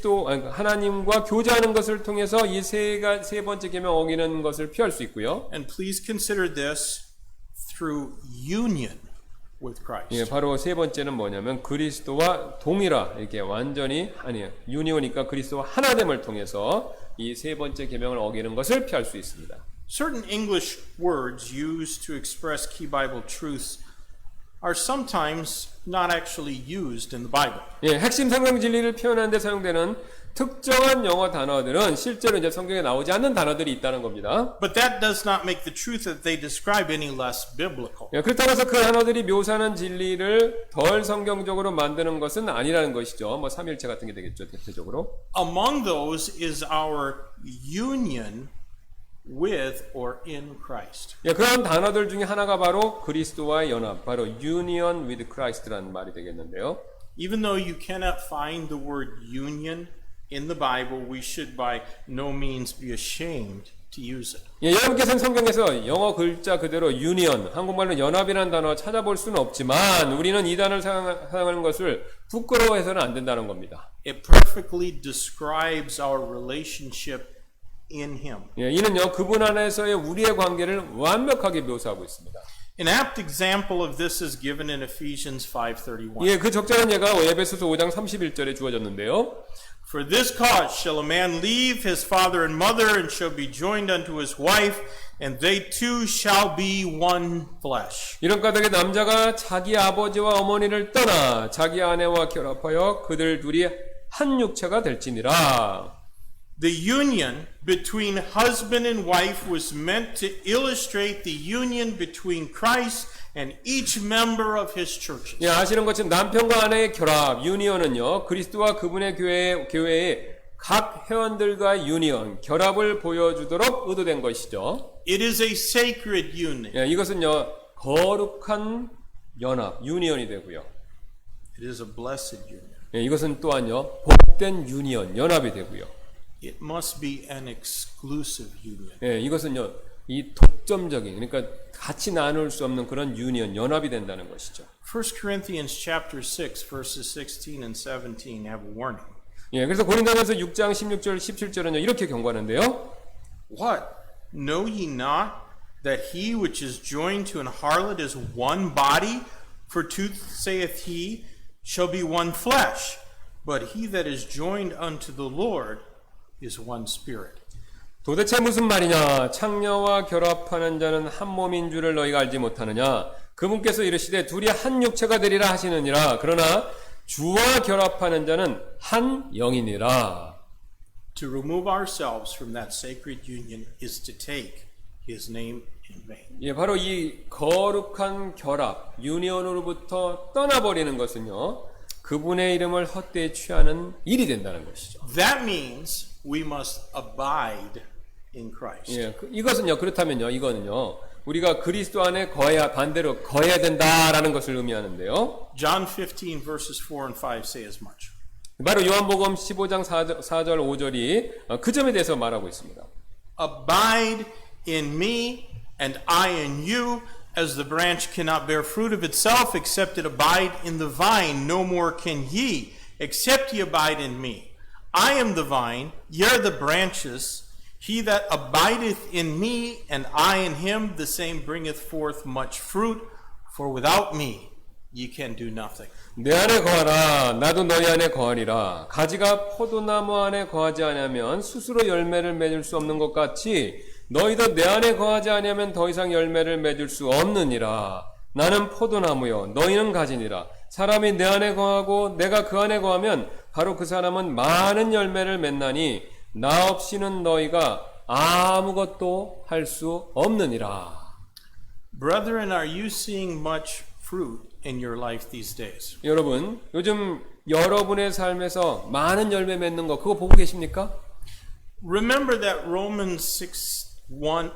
또 하나님과 교제하는 것을 통해서 이 세 번째 계명 어기는 것을 피할 수 있고요. And please consider this through union with Christ. 예, 바로 세 번째는 뭐냐면 그리스도와 동일화 이렇게 완전히 유니오니까 그리스도와 하나됨을 통해서 이 세 번째 계명을 어기는 것을 피할 수 있습니다. Certain English words used to express key Bible truths are sometimes not actually used in the Bible. 예, 핵심 성경 진리를 표현하는 데 사용되는 특정한 영어 단어들은 실제로 이제 성경에 나오지 않는 단어들이 있다는 겁니다. But that does not make the truth that they describe any less biblical. 예, 그렇다고 해서 그 단어들이 묘사하는 진리를 덜 성경적으로 만드는 것은 아니라는 것이죠. 뭐 삼일체 같은 게 되겠죠, 대표적으로. Among those is our union with or in Christ. 예, 그런 단어들 중에 하나가 바로 그리스도와의 연합, 바로 union with Christ라는 말이 되겠는데요. Even though you cannot find the word union in the Bible, we should by no means be ashamed to use it. 예, 여러분께서는 성경에서 영어 글자 그대로 union, 한국말로 연합이라는 단어 찾아볼 수는 없지만 우리는 이 단어를 사용하는 것을 부끄러워해서는 안 된다는 겁니다. It perfectly describes our relationship in Him. 예, 이는요 그분 안에서의 우리의 관계를 완벽하게 묘사하고 있습니다. An apt example of this is given in Ephesians 5:31. 예, 그 적절한 예가 에베소서 5장 31절에 주어졌는데요. For this cause shall a man leave his father and mother and shall be joined unto his wife, and they two shall be one flesh. 이런 까닭에 남자가 자기 아버지와 어머니를 떠나 자기 아내와 결합하여 그들 둘이 한 육체가 될지니라. The union between husband and wife was meant to illustrate the union between Christ and each member of his churches. 예, 아시는 것처럼 남편과 아내의 결합, 유니언은요, 그리스도와 그분의 교회의 각 회원들과의 유니언, 결합을 보여주도록 의도된 것이죠. It is a sacred union. 예, 이것은요, 거룩한 연합, 유니언이 되고요. It is a blessed union. 예, 이것은 또한요, 복된 유니언, 연합이 되고요. It must be an exclusive union. 예, 이것은요, 이 독점적인, 그러니까 같이 나눌 수 없는 그런 유니언, 연합이 된다는 것이죠. 1 Corinthians chapter 6 verses 16 and 17 have a warning. 예, 그래서 고린도전서 6장 16절, 17절은요, 이렇게 경고하는데요. What? Know ye not that he which is joined to an harlot is one body? For two, saith he, shall be one flesh. But he that is joined unto the Lord is one spirit. 도대체 무슨 말이냐? 창녀와 결합하는 자는 한 몸인 줄을 너희가 알지 못하느냐? 그분께서 이르시되 둘이 한 육체가 되리라 하시느니라. 그러나 주와 결합하는 자는 한 영이니라. To remove ourselves from that sacred union is to take his name in vain. 예, 바로 이 거룩한 결합, 유니언으로부터 떠나버리는 것은요, 그분의 이름을 헛되이 취하는 일이 된다는 것이죠. That means we must abide in Christ. 예, 이것은요, 그렇다면요, 이거는요, 우리가 그리스도 안에 거해야, 반대로 거해야 된다라는 것을 의미하는데요. John 15 verses 4 and 5 say as much. 바로 요한복음 15장 4절 5절이 그 점에 대해서 말하고 있습니다. Abide in me and I in you, as the branch cannot bear fruit of itself except it abide in the vine, no more can ye, except ye abide in me. I am the vine, ye are the branches. He that abideth in me and I in him, the same bringeth forth much fruit, for without me ye can do nothing. 내 안에 거하라, 나도 너희 안에 거하리라. 가지가 포도나무 안에 거하지 아니하면 스스로 열매를 맺을 수 없는 것 같이 너희도 내 안에 거하지 아니하면 더 이상 열매를 맺을 수 없느니라. 나는 포도나무요, 너희는 가지니라. 사람이 내 안에 거하고 내가 그 안에 거하면 바로 그 사람은 많은 열매를 맺나니 나 없이는 너희가 아무것도 할 수 없느니라. Brethren, are you seeing much fruit in your life these days? 여러분, 요즘 여러분의 삶에서 많은 열매 맺는 거 그거 보고 계십니까? Remember that Romans 1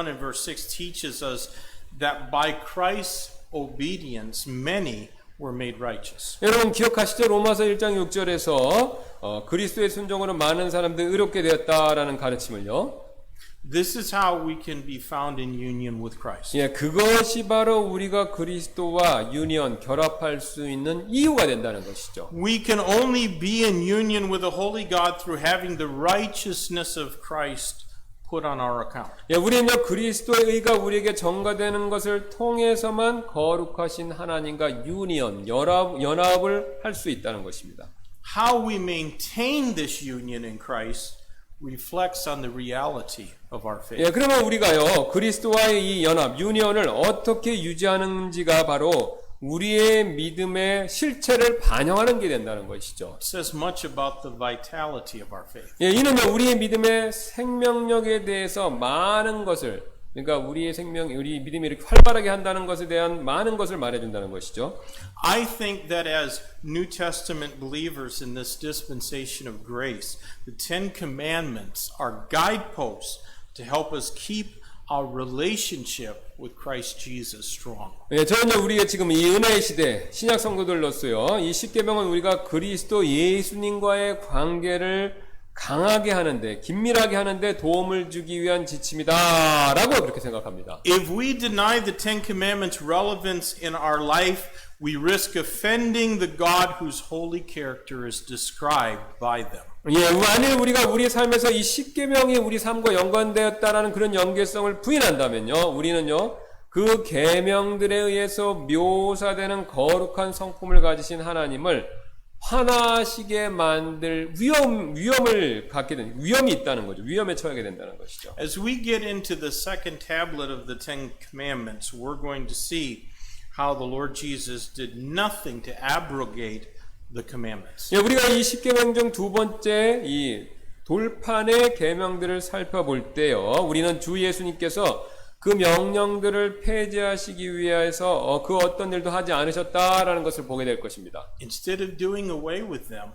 and verse 6 teaches us that by Christ's obedience many were made righteous. 여러분 기억하시죠? 로마서 1장 6절에서 그리스도의 순종으로 많은 사람들이 의롭게 되었다라는 가르침을요. This is how we can be found in union with Christ. 예, 그것이 바로 우리가 그리스도와 유니언 결합할 수 있는 이유가 된다는 것이죠. We can only be in union with the Holy God through having the righteousness of Christ put on our account. 예, 우리는요 그리스도의 의가 우리에게 전가되는 것을 통해서만 거룩하신 하나님과 유니언 연합을 할 수 있다는 것입니다. How we maintain this union in Christ reflects on the reality of our faith. 예, 그러면 우리가요 그리스도와의 이 연합 유니언을 어떻게 유지하는지가 바로 우리의 믿음의 실체를 반영하는 게 된다는 것이죠. It says much about the vitality of our faith. 예, 이는요 우리의 믿음의 생명력에 대해서 많은 것을, 그러니까 우리의 우리 믿음이 이렇게 활발하게 한다는 것에 대한 많은 것을 말해준다는 것이죠. I think that as New Testament believers in this dispensation of grace, the Ten Commandments are guideposts to help us keep our relationship with Christ Jesus strong. 예, 저는요 우리가 지금 이 은혜의 시대 신약 성도들로서요 이 십계명은 우리가 그리스도 예수님과의 관계를 강하게 하는데, 긴밀하게 하는데 도움을 주기 위한 지침이다라고 그렇게 생각합니다. If we deny the Ten Commandments' relevance in our life, we risk offending the God whose holy character is described by them. 예, 만일 우리가 우리의 삶에서 이 십계명이 우리 삶과 연관되었다라는 그런 연계성을 부인한다면요, 우리는요 그 계명들에 의해서 묘사되는 거룩한 성품을 가지신 하나님을 화나시게 만들 위험을 갖게 된 위험이 있다는 거죠. 위험에 처하게 된다는 것이죠. As we get into the second tablet of the Ten Commandments, we're going to see how the Lord Jesus did nothing to abrogate the commandments. 예, 우리가 이 십계명 중 두 번째 이 돌판의 계명들을 살펴볼 때요, 우리는 주 예수님께서 그 명령들을 폐지하시기 위해서 그 어떤 일도 하지 않으셨다라는 것을 보게 될 것입니다. Instead of doing away with them,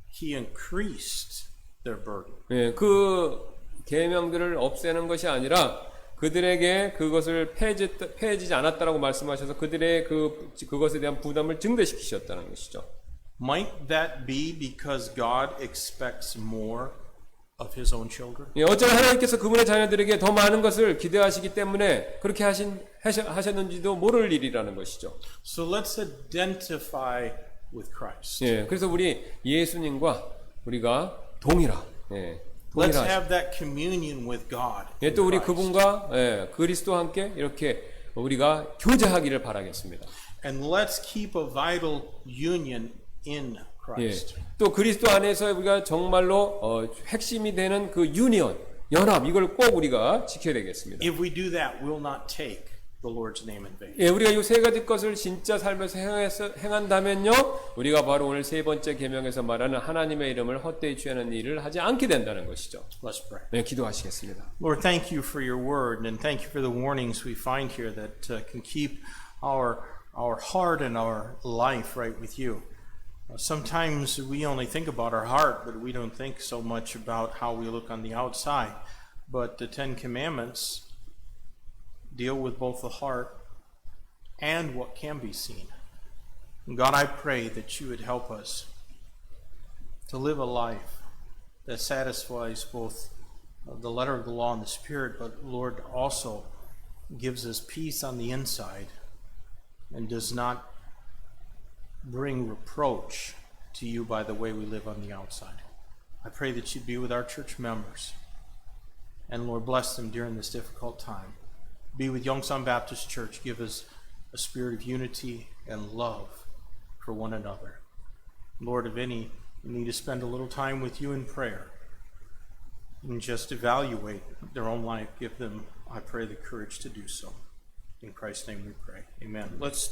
he increased their burden. 예, 그 계명들을 없애는 것이 아니라 그들에게 그것을 폐해지지 않았다라고 말씀하셔서 그들의 그것에 대한 부담을 증대시키셨다는 것이죠. Might that be because God expects more of his own children? 예, 어쩌면 하나님께서 그분의 자녀들에게 더 많은 것을 기대하시기 때문에 그렇게 하셨는지도 모를 일이라는 것이죠. So let's identify with Christ. 예, 그래서 우리 예수님과 우리가 동일하. 예, Let's 동일하시. have that communion with God. 예, 또 우리 in Christ. 그분과 그리스도와 함께 이렇게 우리가 교제하기를 바라겠습니다. And let's keep a vital union in 예, Christ. 또 그리스도 안에서 우리가 정말로 핵심이 되는 그 유니언, 연합 이걸 꼭 우리가 지켜야 되겠습니다. If we do that, we'll not take the Lord's name in vain. 예, 우리가 이 세 가지 것을 진짜 삶에서 행한다면요, 우리가 바로 오늘 세 번째 계명에서 말하는 하나님의 이름을 헛되이 취하는 일을 하지 않게 된다는 것이죠. Let's pray. 네, 기도하시겠습니다. Lord, thank you for your word, and thank you for the warnings we find here that can keep our heart and our life right with you. Sometimes we only think about our heart, but we don't think so much about how we look on the outside. But the Ten Commandments deal with both the heart and what can be seen. God, I pray that you would help us to live a life that satisfies both the letter of the law and the spirit, but Lord, also gives us peace on the inside and does not bring reproach to you by the way we live on the outside. I pray that you'd be with our church members, and Lord, bless them during this difficult time. Be with Yongsan Baptist Church. Give us a spirit of unity and love for one another. Lord, if any need to spend a little time with you in prayer and just evaluate their own life, give them, I pray, the courage to do so. In Christ's name we pray. Amen. Let's